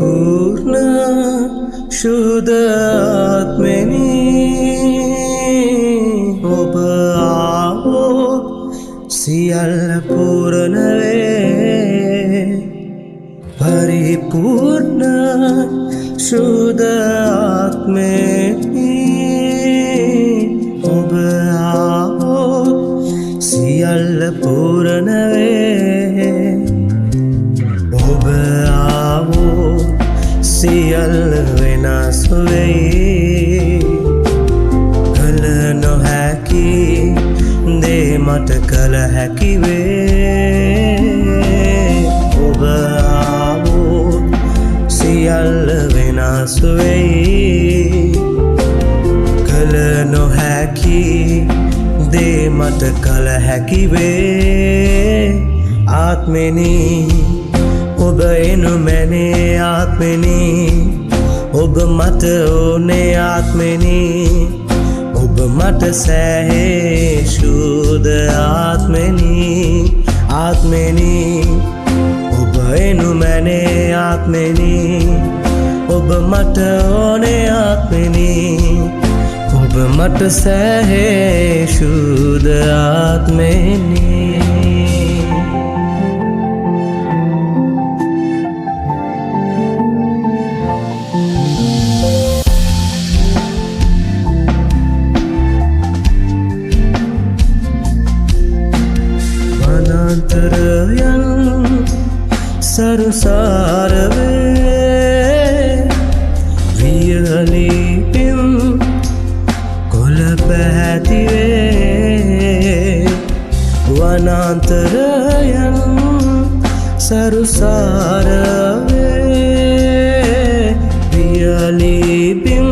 ಪರಿಪೂರ್ಣ ಶುದ್ಧಾತ್ಮನೇ ಒಬ್ಬ ಆವೋ ಸಿಯಲ್ಲ ಪೂರ್ಣವೇ ಪರಿಪೂರ್ಣ ಶುದ್ಧಾತ್ಮನೇ ಒಬ್ಬ ಆವೋ ಸಿಯಲ್ಲ ಪೂರ್ಣವೇ ඔබ ආවෝ සියල්ල වෙනස් වෙයි කල නොහැකි දේ මට කල හැකි වේ ඔබ ආවෝ සියල්ල වෙනස් වෙයි කල නොහැකි දේ මට කල හැකි වේ ආත්මෙනි ඔබ එනු මැනේ ආත්මෙනි ඔබ මට ඕනේ ආත්මෙනි ඔබ මට සෑහේ ශුද්ධ ආත්මෙනි ආත්මෙනි ඔබ එනු මැනේ ආත්මෙනි ඔබ මට ඕනේ ආත්මෙනි ඔබ මට සෑහේ ශුද්ධ ආත්මෙනි වනාන්තරයන් සරුසාර වේ වියලි පිම් කොළ පැහැති වේ වනාන්තරයන් සරුසාර වේ වියලි පිම්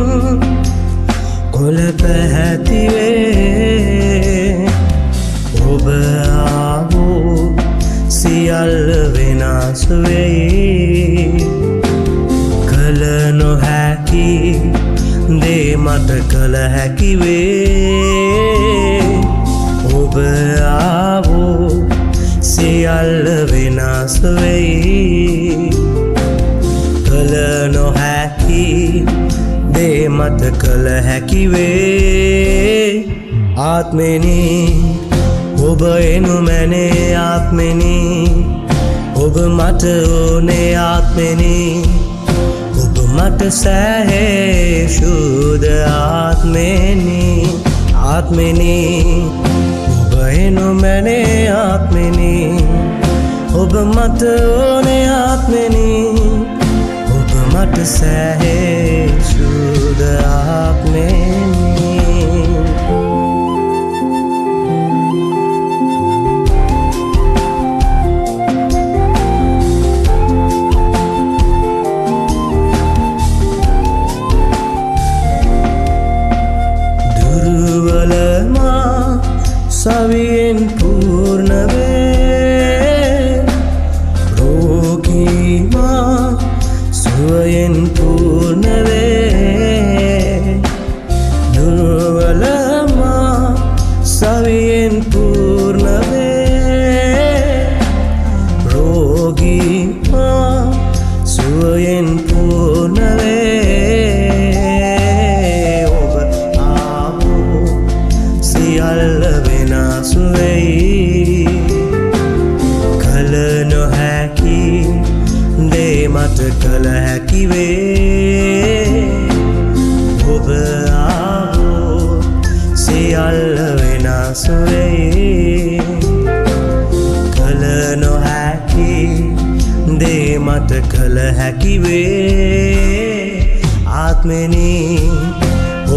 කොළ පැහැති වේ ඔබ සියල්ල වෙනස් වෙයි කල නොහැකි දේ මට කල හැකි වේ ඔබ ආවෝ සියල්ල වෙනස් වෙයි කල නොහැකි දේ මට කල හැකි වේ ආත්මෙනි ඔබ එනු මැනේ ආත්මෙනි ඔබ මට ඕනේ ආත්මෙනි ඔබ මට සෑහේ ශුද්ධ ආත්මෙනි ආත්මෙනි ඔබ එනු මැනේ ආත්මෙනි ඔබ මට ඕනේ ආත්මෙනි ඔබ මට සෑහේ ශුද්ධ ආත්මෙනි සවියෙන් පූර්ණ වේ රෝගීමා සුවයෙන් පූර්ණ වේ දුර්වලමා සවියෙන් පූර්ණ වේ රෝගීමා සුවයෙන් පූර්ණ වේ ඔබ ආවෝ සියල්ල වෙනස් වෙයි කල නොහැකි දේ මට කල හැකි වේ ඔබ ආවෝ සියල්ල වෙනස් වෙයි කල නොහැකි දේ මට කල හැකි වේ ආත්මෙනි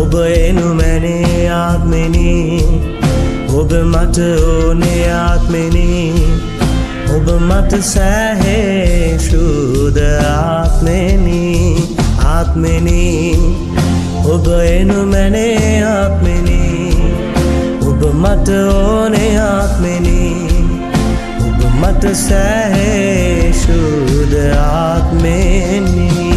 ඔබ එනු මැනේ ආත්මෙනි ඔබ මට ඕනේ ආත්මෙනි ඔබ මට සෑහේ ශුද්ධ ආත්මෙනි ආත්මෙනි ඔබ එනු මැනේ ආත්මෙනි ඔබ මට ඕනේ ආත්මෙනි ඔබ මට සෑහේ ශුද්ධ ආත්මෙනි